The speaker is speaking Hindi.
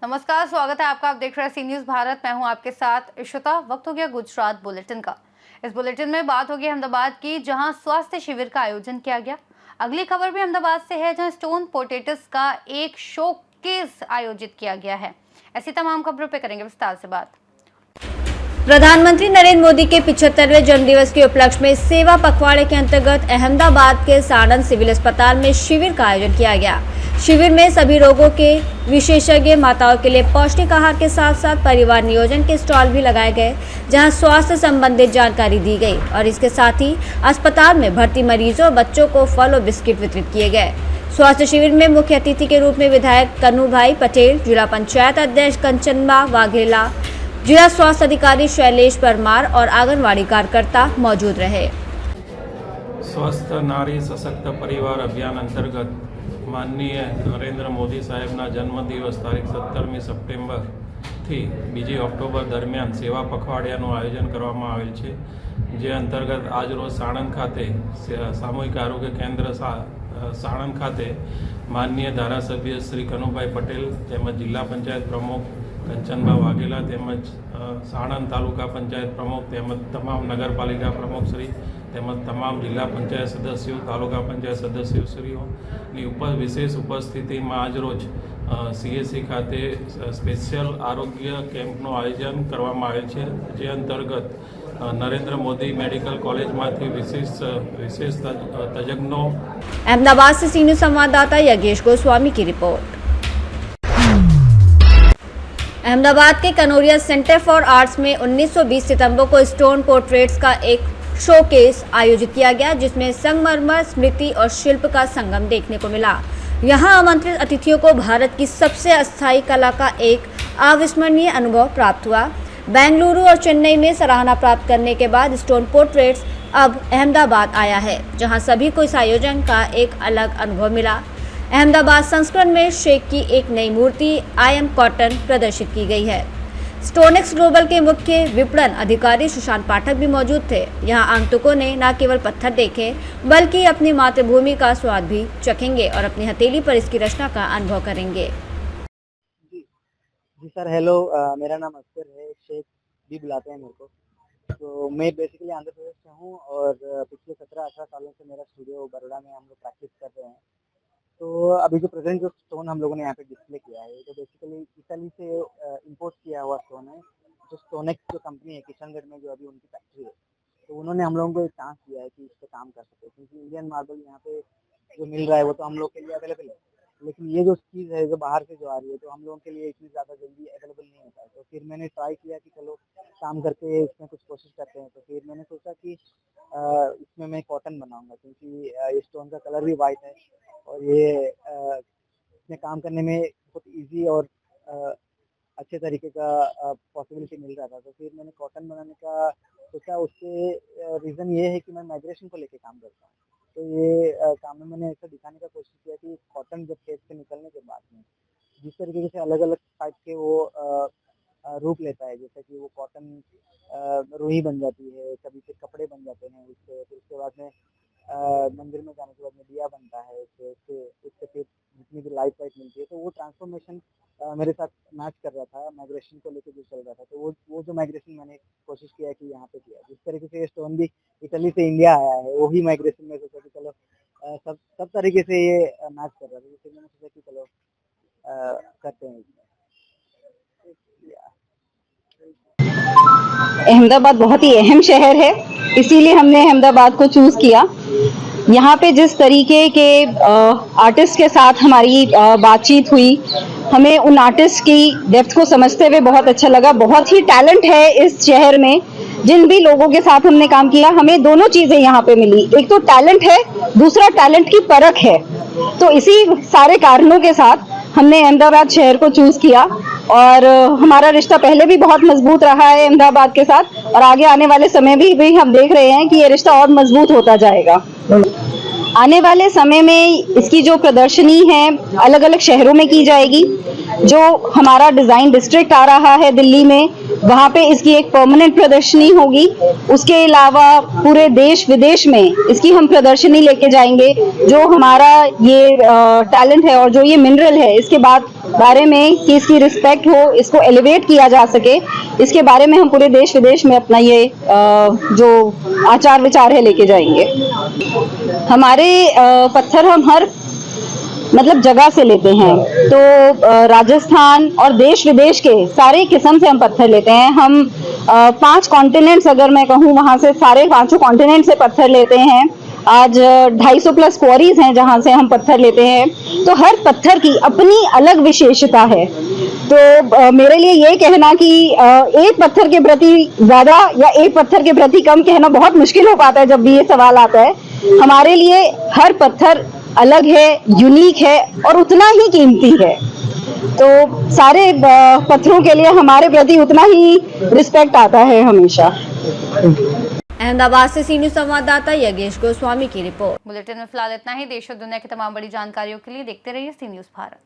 नमस्कार, स्वागत है आपका। आप देख रहे हैं सी न्यूज भारत। मैं हूं आपके साथ इशिता। वक्त हो गया गुजरात बुलेटिन का। इस बुलेटिन में बात होगी अहमदाबाद की, जहां स्वास्थ्य शिविर का आयोजन किया गया। अगली खबर भी अहमदाबाद से है, जहां स्टोन पोटैटोस का एक शोकेस आयोजित किया गया है। ऐसी तमाम खबरों पे करेंगे विस्तार से बात। प्रधानमंत्री नरेंद्र मोदी के 75वें जन्मदिवस के उपलक्ष्य में सेवा पखवाड़े के अंतर्गत अहमदाबाद के साणंद सिविल अस्पताल में शिविर का आयोजन किया गया। शिविर में सभी रोगों के विशेषज्ञ माताओं के लिए पौष्टिक आहार के साथ साथ परिवार नियोजन के स्टॉल भी लगाए गए, जहां स्वास्थ्य संबंधित जानकारी दी गई और इसके साथ ही अस्पताल में भर्ती मरीजों और बच्चों को फल और बिस्किट वितरित किए गए। स्वास्थ्य शिविर में मुख्य अतिथि के रूप में विधायक कन्नूभाई पटेल, जिला पंचायत अध्यक्ष कंचनबा वाघेला, जिला स्वास्थ्य अधिकारी शैलेश परमार और आंगनवाड़ी कार्यकर्ता मौजूद रहे। स्वस्थ नारी सशक्त परिवार अभियान अंतर्गत माननीय नरेंद्र मोदी साहेबना जन्मदिवस तारीख 17મી સપ્ટેમ્બરથી 2 ઓક્ટોબર દરમિયાન સેવા પખવાડિયાનું આયોજન કરવામાં આવેલ છે, જે અંતર્ગત આજરોજ સાણંદ ખાતે સામૂહિક આરોગ્ય કેન્દ્ર સાણંદ ખાતે માનનીય ધારાસભ્ય શ્રી કનુભાઈ પટેલ તેમજ જિલ્લા પંચાયત પ્રમુખ કંચનબા વાઘેલા તેમજ સાણંદ તાલુકા પંચાયત પ્રમુખ તેમજ તમામ નગરપાલિકા પ્રમુખશ્રી તેમજ તમામ જિલ્લા પંચાયત સદસ્યો, તાલુકા પંચાયત સદસ્યોશ્રીઓની વિશેષ ઉપસ્થિતિમાં આજરોજ CSC ખાતે સ્પેશિયલ આરોગ્ય કેમ્પનું આયોજન કરવામાં આવેલ છે, જે અંતર્ગત નરેન્દ્ર મોદી મેડિકલ કોલેજમાંથી વિશેષ તજજ્ઞો। अहमदाबाद से सी न्यूज संवाददाता यज्ञेश गोस्वामी की रिपोर्ट। अहमदाबाद के कनोरिया सेंटर फॉर आर्ट्स में 19-20 सितंबर को स्टोन पोर्ट्रेट्स का एक शोकेस आयोजित किया गया, जिसमें संगमरमर, स्मृति और शिल्प का संगम देखने को मिला। यहां आमंत्रित अतिथियों को भारत की सबसे अस्थायी कला का एक अविस्मरणीय अनुभव प्राप्त हुआ। बेंगलुरु और चेन्नई में सराहना प्राप्त करने के बाद स्टोन पोर्ट्रेट्स अब अहमदाबाद आया है, जहां सभी को इस आयोजन का एक अलग अनुभव मिला। अहमदाबाद संस्करण में शेख की एक नई मूर्ति आई एम कॉटन प्रदर्शित की गई है। स्टोनेक्स ग्लोबल के मुख्य विपणन अधिकारी सुशांत पाठक भी मौजूद थे। यहां आगंतुकों ने न केवल पत्थर देखे, बल्कि अपनी मातृभूमि का स्वाद भी चखेंगे और अपनी हथेली पर इसकी रचना का अनुभव करेंगे। जी सर, हेलो। मेरा नाम अख्तर है, शेख भी बुलाते हैं मेरे को। तो मैं बेसिकली आंध्र प्रदेश से हूँ और पिछले 17-18 सालों से मेरा स्टूडियो बड़ोड़ा में हम लोग प्रैक्टिस कर रहे हैं। तो अभी जो प्रेजेंट जो स्टोन हम लोगों ने यहाँ पे डिस्प्ले किया है, तो बेसिकली इटली से इंपोर्ट किया हुआ स्टोन है। जो स्टोनेक्स जो कंपनी है किशनगढ़ में, जो अभी उनकी फैक्ट्री है, तो उन्होंने हम लोगों को एक चांस दिया है कि इस पर काम कर सके, क्योंकि इंडियन मार्बल यहाँ पे जो मिल रहा है वो तो हम लोग के लिए अवेलेबल है, लेकिन ये जो चीज़ है जो बाहर से जो आ रही है, तो हम लोगों के लिए इतनी ज़्यादा जल्दी अवेलेबल नहीं होता है। तो फिर मैंने ट्राई किया कि चलो काम करके इसमें कुछ कोशिश करते हैं। तो फिर मैंने सोचा कि इसमें मैं कॉटन बनाऊंगा, क्योंकि ये स्टोन का कलर भी वाइट है और ये इसमें काम करने में बहुत इजी और अच्छे तरीके का पॉसिबिलिटी मिल रहा था। तो फिर मैंने कॉटन बनाने का सोचा। उसके रीज़न ये है कि मैं माइग्रेशन को लेके काम करता हूँ। तो ये काम में मैंने ऐसा दिखाने का कोशिश किया कि कॉटन जब खेत से निकलने के बाद में जिस तरीके से अलग अलग टाइप के वो रूप लेता है, जैसे कि वो कॉटन रुई बन जाती है, कभी फिर कपड़े बन जाते हैं उससे, फिर उसके बाद में मंदिर में जाने के बाद में दिया बनता है, उससे फिर जितनी भी लाइट वाइट मिलती है। तो वो ट्रांसफॉर्मेशन मेरे साथ मैच कर रहा था माइग्रेशन को लेकर जो चल रहा था। तो वो जो माइग्रेशन मैंने कोशिश किया कि यहाँ पे किया, जिस तरीके से ये स्टोन भी इटली से इंडिया आया है, वो भी माइग्रेशन में सोचा कि चलो सब तरीके से ये मैच कर रहा था। फिर मैंने सोचा कि चलो करते हैं। अहमदाबाद बहुत ही अहम शहर है, इसीलिए हमने अहमदाबाद को चूज किया। यहाँ पे जिस तरीके के आर्टिस्ट के साथ हमारी बातचीत हुई, हमें उन आर्टिस्ट की डेप्थ को समझते हुए बहुत अच्छा लगा। बहुत ही टैलेंट है इस शहर में। जिन भी लोगों के साथ हमने काम किया, हमें दोनों चीजें यहाँ पे मिली। एक तो टैलेंट है, दूसरा टैलेंट की परख है। तो इसी सारे कारणों के साथ हमने अहमदाबाद शहर को चूज किया और हमारा रिश्ता पहले भी बहुत मजबूत रहा है अहमदाबाद के साथ, और आगे आने वाले समय भी हम देख रहे हैं कि ये रिश्ता और मजबूत होता जाएगा। आने वाले समय में इसकी जो प्रदर्शनी है अलग अलग शहरों में की जाएगी। जो हमारा डिजाइन डिस्ट्रिक्ट आ रहा है दिल्ली में, वहाँ पे इसकी एक परमानेंट प्रदर्शनी होगी। उसके अलावा पूरे देश विदेश में इसकी हम प्रदर्शनी लेके जाएंगे। जो हमारा ये टैलेंट है और जो ये मिनरल है, इसके बाद बारे में कि इसकी रिस्पेक्ट हो, इसको एलिवेट किया जा सके, इसके बारे में हम पूरे देश विदेश में अपना ये जो आचार विचार है लेके जाएंगे। हमारे पत्थर हम हर मतलब जगह से लेते हैं, तो राजस्थान और देश विदेश के सारे किस्म से हम पत्थर लेते हैं। हम 5 कॉन्टिनेंट्स अगर मैं कहूँ, वहां से सारे 5 कॉन्टिनेंट से पत्थर लेते हैं। आज 250 प्लस क्वारीज हैं जहां से हम पत्थर लेते हैं, तो हर पत्थर की अपनी अलग विशेषता है। तो मेरे लिए ये कहना कि एक पत्थर के प्रति ज्यादा या एक पत्थर के प्रति कम कहना बहुत मुश्किल हो पाता है जब भी ये सवाल आता है। हमारे लिए हर पत्थर अलग है, यूनिक है और उतना ही कीमती है। तो सारे पत्थरों के लिए हमारे प्रति उतना ही रिस्पेक्ट आता है हमेशा। अहमदाबाद से सी न्यूज संवाददाता योगेश गोस्वामी की रिपोर्ट। बुलेटिन में फिलहाल इतना ही। देश और दुनिया की तमाम बड़ी जानकारियों के लिए देखते रहिए सी न्यूज भारत।